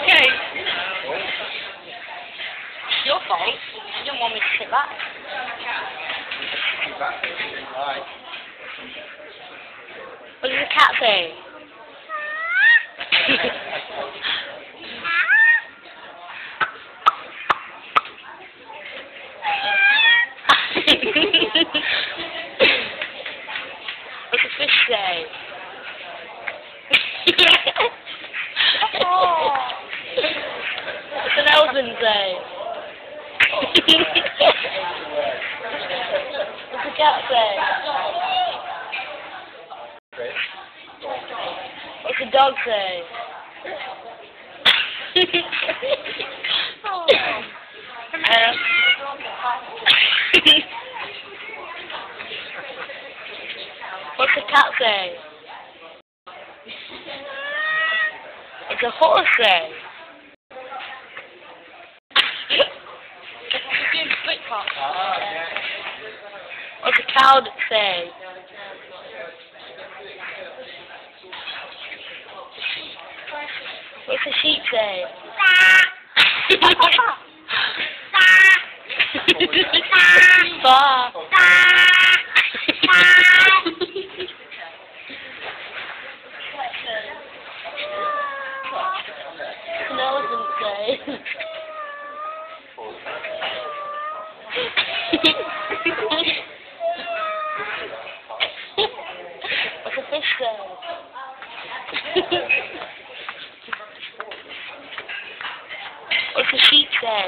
Okay. It's your fault. You didn't want me to sit back. Right. What does the cat say? What's the fish say? What's an elephant say? What's the cat say? What's the dog say? What's the cat say? What's the horse say? What's the cow say? What's the sheep say? Ba. An elephant say? What's a fish say? What's a sheep say?